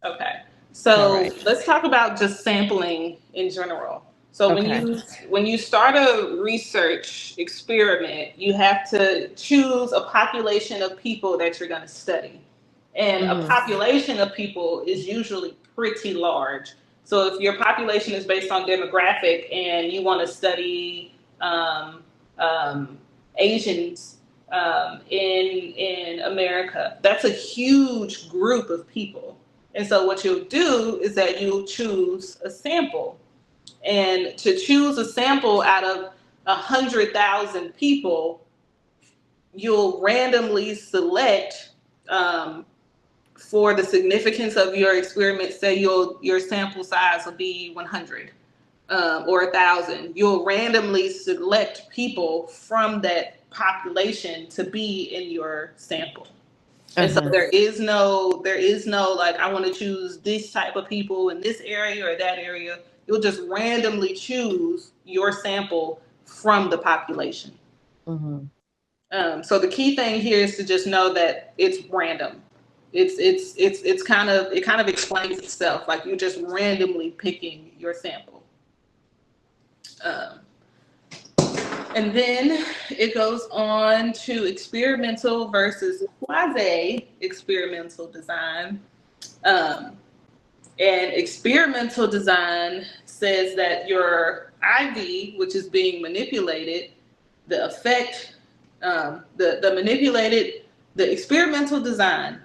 Okay. So let's talk about just sampling in general. So when you start a research experiment, you have to choose a population of people that you're going to study. And a population of people is usually pretty large. So if your population is based on demographic and you want to study Asians in America, that's a huge group of people. And so what you'll do is that you'll choose a sample. And to choose a sample out of 100,000 people, you'll randomly select for the significance of your experiment, say your sample size will be 100 or 1,000. You'll randomly select people from that population to be in your sample. And so there is no like, I want to choose this type of people in this area or that area. You'll just randomly choose your sample from the population. So the key thing here is to just know that it's random. It kind of explains itself. Like, you're just randomly picking your sample. And then it goes on to experimental versus quasi-experimental design. And experimental design says that your IV, which is being manipulated, the effect, the experimental design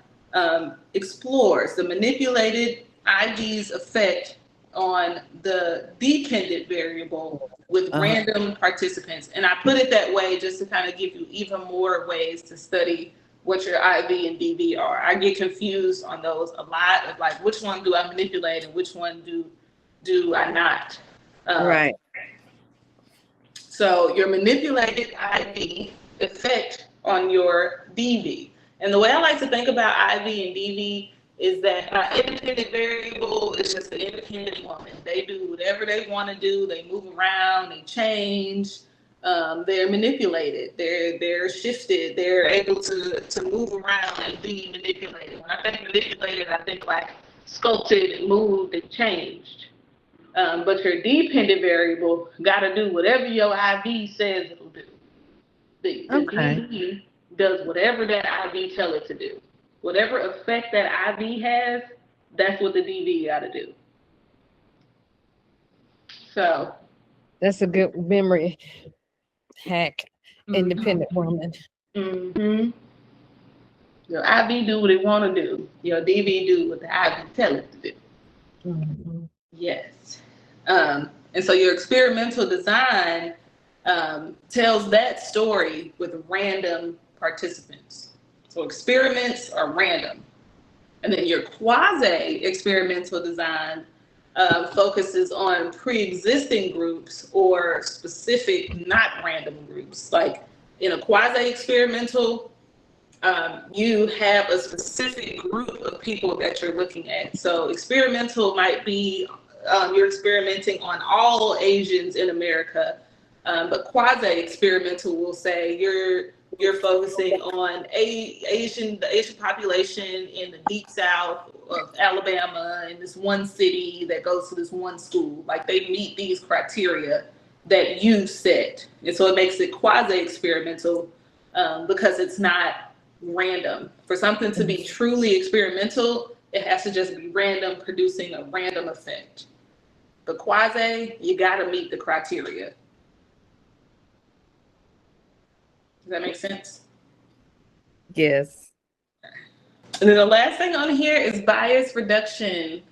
explores the manipulated IV's effect on the dependent variable with random participants. And I put it that way just to kind of give you even more ways to study what your IV and DV are. I get confused on those a lot, of like, which one do I manipulate and which one do I not? Right. So your manipulated IV effect on your DV. And the way I like to think about IV and DV is that my independent variable is just an independent woman. They do whatever they want to do. They move around, they change, they're manipulated, they're shifted, they're able to move around and be manipulated. When I think manipulated, I think like sculpted and moved and changed. But your dependent variable got to do whatever your IV says it'll do. The DV does whatever that IV tell it to do. Whatever effect that IV has, that's what the DV got to do. So that's a good memory hack. Independent woman. Your IV do what it want to do. Your DV do what the IV tell it to do. Yes. And so your experimental design tells that story with random participants. So experiments are random. And then your quasi-experimental design focuses on pre-existing groups or specific, not random groups. Like in a quasi-experimental, you have a specific group of people that you're looking at. So experimental might be you're experimenting on all Asians in America, but quasi-experimental will say you're focusing on the Asian population in the deep south of Alabama in this one city that goes to this one school. Like, they meet these criteria that you set, and so it makes it quasi-experimental because it's not random. For something to be truly experimental, it has to just be random, producing a random effect. But quasi, you got to meet the criteria. Does that make sense? Yes. And then the last thing on here is bias reduction,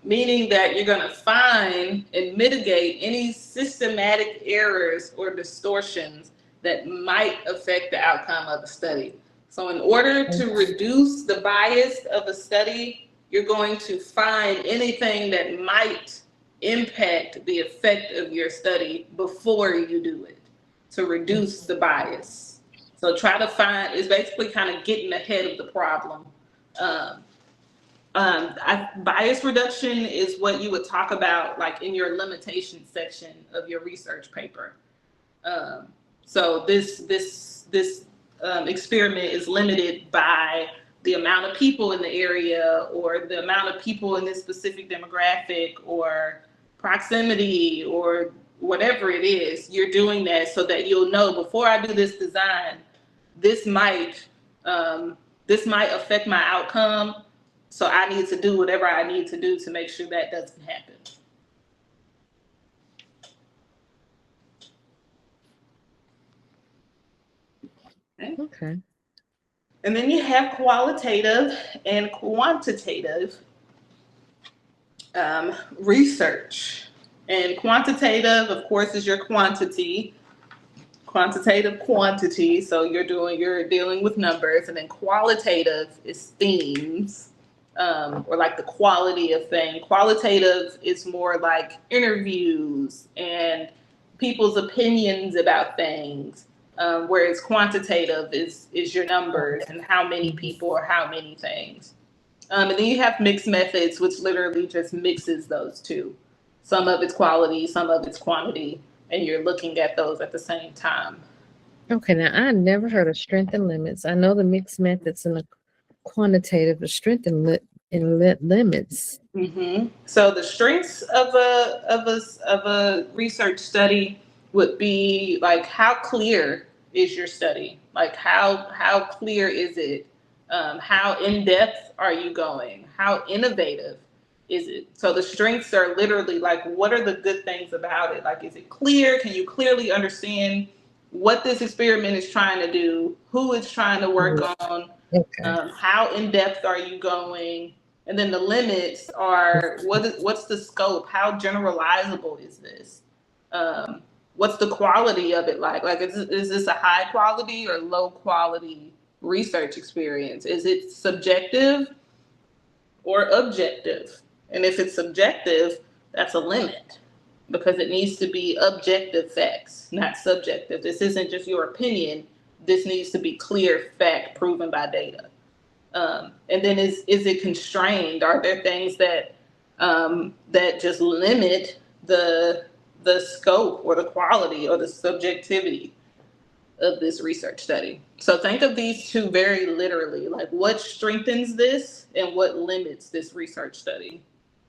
meaning that you're going to find and mitigate any systematic errors or distortions that might affect the outcome of the study. So in order to reduce the bias of a study, you're going to find anything that might impact the effect of your study before you do it, to reduce the bias. So try to find, it's basically kind of getting ahead of the problem. Bias reduction is what you would talk about like in your limitations section of your research paper. So this experiment is limited by the amount of people in the area, or the amount of people in this specific demographic, or proximity, or whatever it is. You're doing that so that you'll know, before I do this design, this might affect my outcome. So I need to do whatever I need to do to make sure that doesn't happen. Okay. And then you have qualitative and quantitative research. And quantitative, of course, is your quantity. Quantitative, quantity. So you're dealing with numbers, and then qualitative is themes, or like the quality of thing. Qualitative is more like interviews and people's opinions about things. Whereas quantitative is your numbers and how many people or how many things. And then you have mixed methods, which literally just mixes those two. Some of it's quality, some of it's quantity, and you're looking at those at the same time. Okay, now I never heard of strength and limits. I know the mixed methods and the quantitative, but strength and limits. So the strengths of a research study would be like, how clear is your study? Like how clear is it? How in depth are you going? How innovative is it? So the strengths are literally like, what are the good things about it? Like, is it clear? Can you clearly understand what this experiment is trying to do? Who it's trying to work on? Okay. How in depth are you going? And then the limits are, what's the scope? How generalizable is this? What's the quality of it like? Like, is this a high quality or low quality research experience? Is it subjective or objective? And if it's subjective, that's a limit, because it needs to be objective facts, not subjective. This isn't just your opinion. This needs to be clear fact proven by data. And then is it constrained? Are there things that that just limit the scope or the quality or the subjectivity of this research study? So think of these two very literally, like what strengthens this and what limits this research study.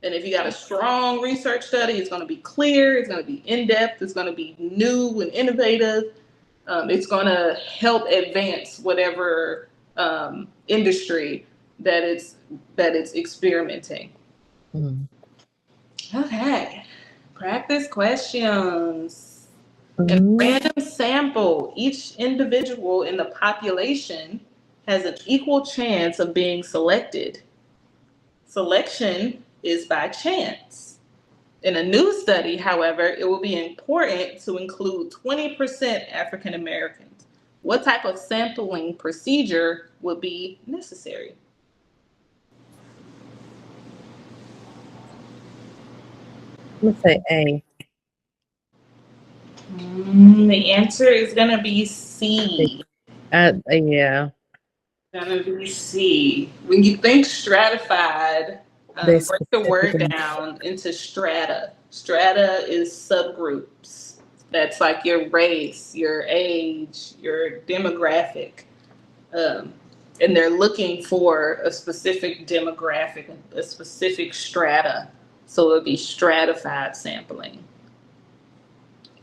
And if you got a strong research study, it's going to be clear, it's going to be in-depth, it's going to be new and innovative. It's going to help advance whatever industry that it's experimenting. Mm. Okay, practice questions. In a random sample, each individual in the population has an equal chance of being selected. Selection is by chance. In a new study, however, it will be important to include 20% African Americans. What type of sampling procedure would be necessary? Let's say A. The answer is going to be C. Yeah. Going to be C. When you think stratified, break the word down into strata. Strata is subgroups. That's like your race, your age, your demographic. And they're looking for a specific demographic, a specific strata. So it would be stratified sampling.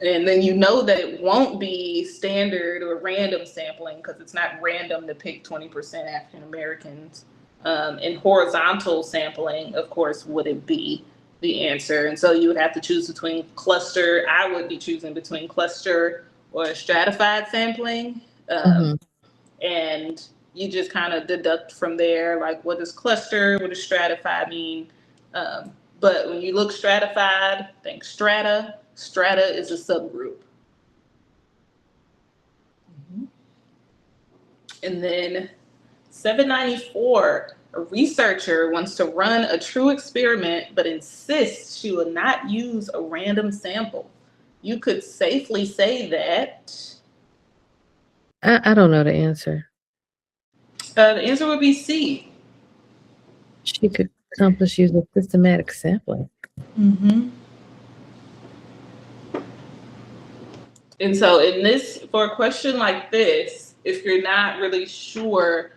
And then you know that it won't be standard or random sampling, because it's not random to pick 20% African Americans. And horizontal sampling, of course, wouldn't be the answer. And so you would have to choose between cluster. I would be choosing between cluster or stratified sampling. And you just kind of deduct from there, like, what does cluster, what does stratified mean? But when you look stratified, think strata. Strata is a subgroup. And then 794, a researcher wants to run a true experiment, but insists she will not use a random sample. You could safely say that. I don't know the answer. The answer would be C. She could accomplish using systematic sampling. And so for a question like this, if you're not really sure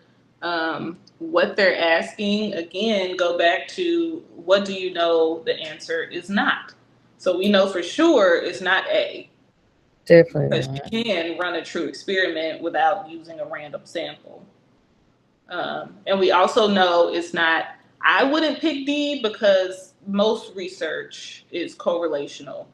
what they're asking, again, go back to, what do you know the answer is not? So we know for sure it's not A. Definitely Because not. you can run a true experiment without using a random sample. And we also know it's not, I wouldn't pick D, because most research is correlational.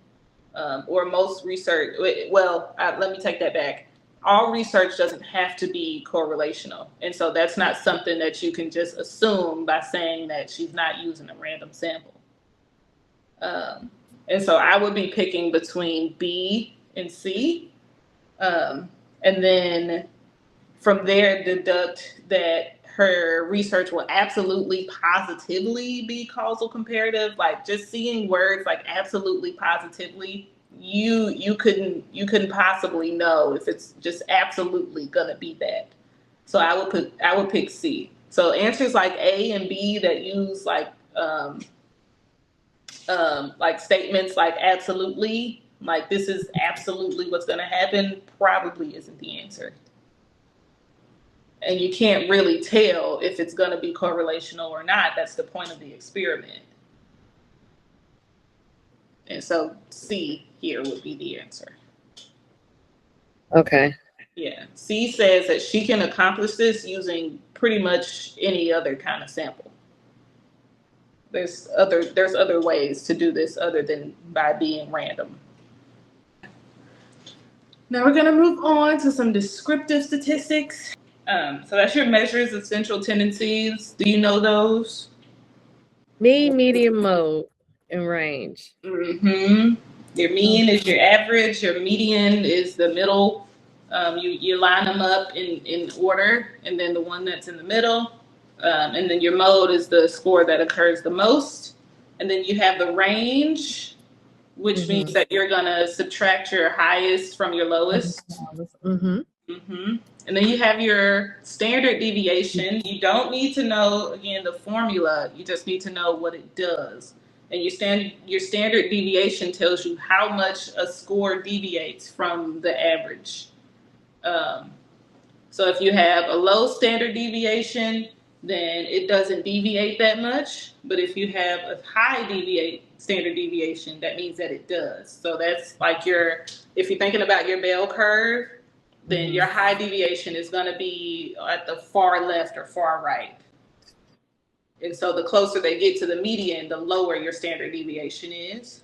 Or most research, let me take that back. All research doesn't have to be correlational. And so that's not something that you can just assume by saying that she's not using a random sample. And so I would be picking between B and C. And then from there, deduct that her research will absolutely positively be causal comparative. Like just seeing words like absolutely positively, you couldn't possibly know if it's just absolutely gonna be that. So I would pick C. So answers like A and B that use like statements like absolutely, like this is absolutely what's gonna happen, probably isn't the answer. And you can't really tell if it's going to be correlational or not. That's the point of the experiment. And so C here would be the answer. Okay. Yeah. C says that she can accomplish this using pretty much any other kind of sample. There's other ways to do this other than by being random. Now we're going to move on to some descriptive statistics. So that's your measures of central tendencies. Do you know those? Mean, medium, mode, and range. Mm-hmm. Your mean is your average. Your median is the middle. You line them up in order, and then the one that's in the middle. And then your mode is the score that occurs the most. And then you have the range, which means that you're going to subtract your highest from your lowest. Mm-hmm. Mm-hmm. And then you have your standard deviation. You don't need to know, again, the formula. You just need to know what it does. And your standard deviation tells you how much a score deviates from the average. So if you have a low standard deviation, then it doesn't deviate that much. But if you have a high standard deviation, that means that it does. So that's like if you're thinking about your bell curve, then your high deviation is going to be at the far left or far right. And so the closer they get to the median, the lower your standard deviation is.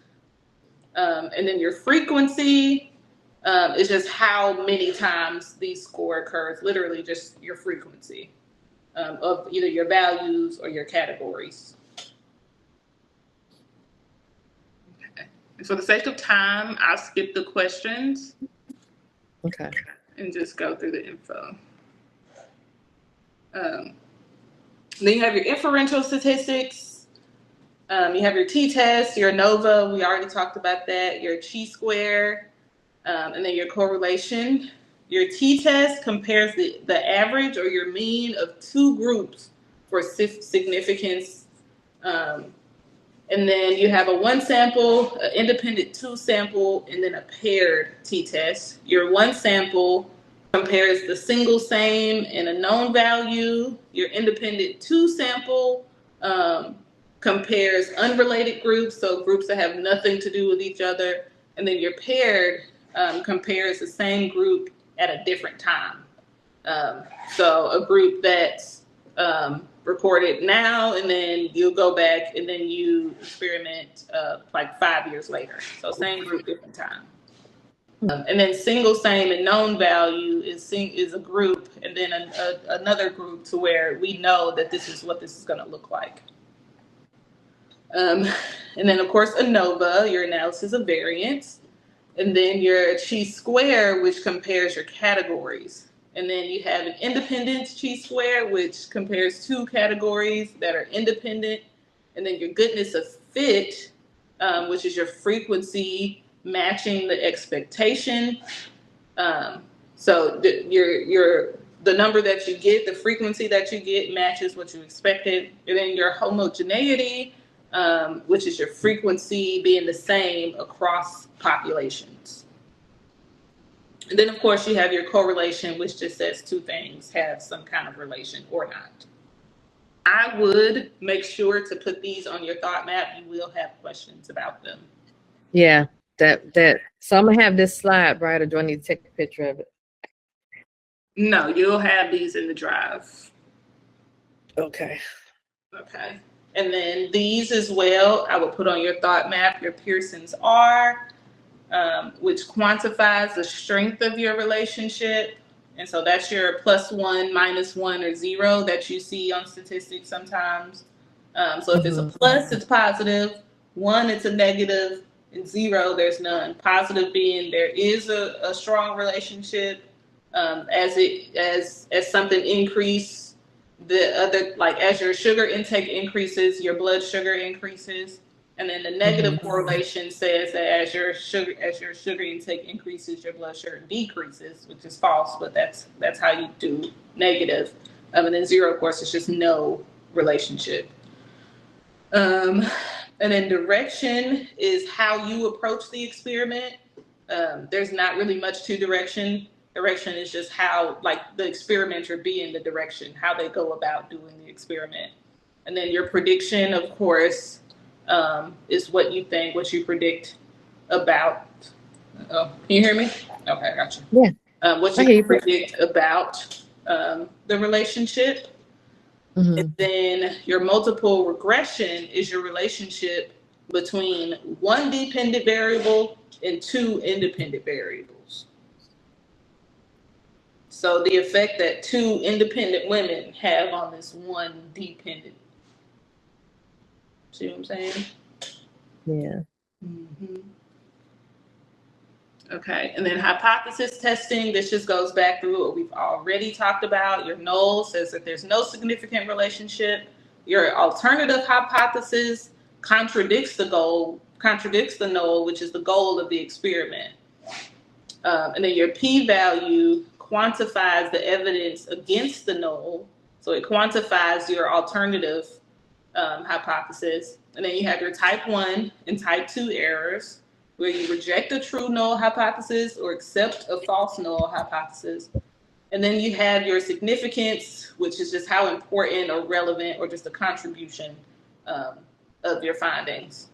And then your frequency is just how many times these score occurs, literally just your frequency of either your values or your categories. Okay. And for the sake of time, I'll skip the questions. Okay. And just go through the info. Then you have your inferential statistics. You have your t-test, your ANOVA, we already talked about that, your chi-square, and then your correlation. Your t-test compares the average or your mean of two groups for significance. And then you have a one sample, an independent two sample, and then a paired t-test. Your one sample compares the single, same, and a known value. Your independent two sample compares unrelated groups, so groups that have nothing to do with each other. And then your paired compares the same group at a different time. So a group that's recorded now, and then you'll go back and then you experiment like 5 years later. So same group, different time. And then single, same, and known value is a group, and then another group to where we know that this is what this is going to look like. And then, of course, ANOVA, your analysis of variance. And then your chi-square, which compares your categories. And then you have an independence chi-square, which compares two categories that are independent. And then your goodness of fit, which is your frequency matching the expectation. So the number that you get, the frequency that you get matches what you expected. And then your homogeneity, which is your frequency being the same across populations. And then, of course, you have your correlation, which just says two things have some kind of relation or not. I would make sure to put these on your thought map. You will have questions about them. Yeah, that. So I'm gonna have this slide, right? Or do I need to take a picture of it? No, you'll have these in the drive. Okay. Okay. And then these as well, I would put on your thought map, your Pearson's R, which quantifies the strength of your relationship. And so that's your +1, -1, or 0 that you see on statistics sometimes. So if it's a plus, it's positive. 1, it's a negative. and 0, there's none. Positive being there is a strong relationship. As something increase, the other, like as your sugar intake increases, your blood sugar increases. And then the negative correlation says that as your sugar intake increases, your blood sugar decreases, which is false, but that's how you do negative. And then 0, of course, is just no relationship. And then direction is how you approach the experiment. There's not really much to direction. Direction is just how, like, the experimenter being the direction, how they go about doing the experiment. And then your prediction, of course, is what you think, what you predict about. Oh, can you hear me? Okay, I got you. Yeah. What you predict about the relationship. And then your multiple regression is your relationship between one dependent variable and 2 independent variables. So the effect that 2 independent women have on this one dependent. See what I'm saying? Yeah. Okay, and then hypothesis testing, this just goes back through what we've already talked about. Your null says that there's no significant relationship. Your alternative hypothesis contradicts the null, which is the goal of the experiment. And then your p-value quantifies the evidence against the null. So it quantifies your alternative hypothesis. And then you have your type 1 and type 2 errors, where you reject a true null hypothesis or accept a false null hypothesis. And then you have your significance, which is just how important or relevant or just a contribution of your findings.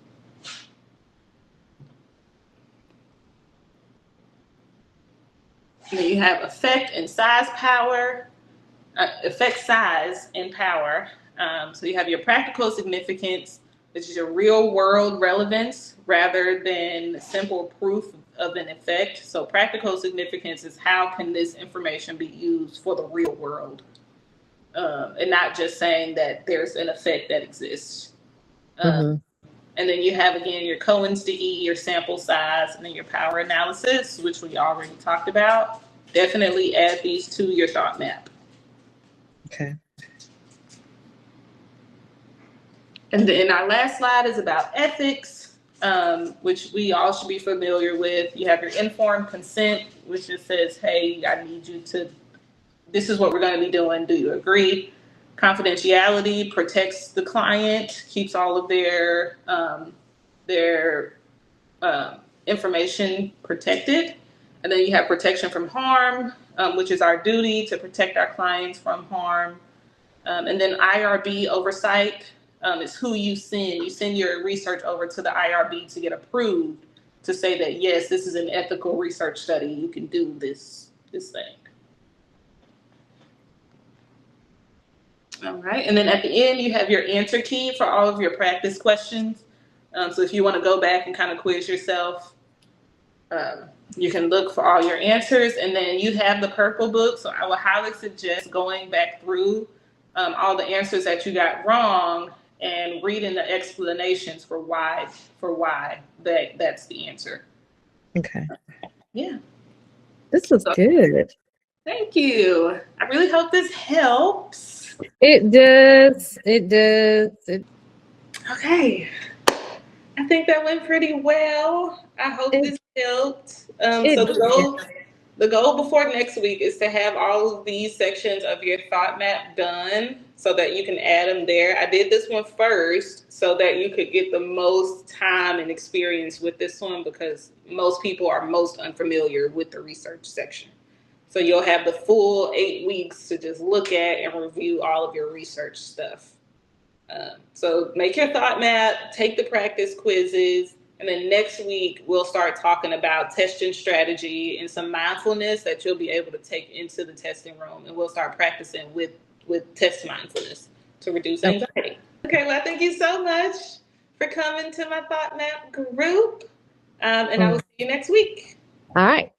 And then you have effect and size power, effect size and power. So you have your practical significance, which is your real world relevance rather than simple proof of an effect. So practical significance is how can this information be used for the real world, and not just saying that there's an effect that exists. And then you have, again, your Cohen's d, your sample size, and then your power analysis, which we already talked about. Definitely add these to your thought map. Okay. And then our last slide is about ethics, which we all should be familiar with. You have your informed consent, which just says, hey, I need you to, this is what we're going to be doing. Do you agree? Confidentiality protects the client, keeps all of their information protected. And then you have protection from harm, which is our duty to protect our clients from harm. And then IRB oversight is who you send. You send your research over to the IRB to get approved to say that, yes, this is an ethical research study. You can do this thing. All right. And then at the end, you have your answer key for all of your practice questions. So if you want to go back and kind of quiz yourself, you can look for all your answers. And then you have the purple book. So I would highly suggest going back through all the answers that you got wrong and reading the explanations for why that's the answer. Okay. Yeah. This was good. Thank you. I really hope this helps. It does. It does. Okay. I think that went pretty well. I hope this helped. So the goal before next week is to have all of these sections of your thought map done so that you can add them there. I did this one first so that you could get the most time and experience with this one because most people are most unfamiliar with the research section. So you'll have the full 8 weeks to just look at and review all of your research stuff. So make your thought map, take the practice quizzes, and then next week we'll start talking about testing strategy and some mindfulness that you'll be able to take into the testing room, and we'll start practicing with test mindfulness to reduce anxiety. Okay, well, thank you so much for coming to my thought map group, and I will see you next week. All right.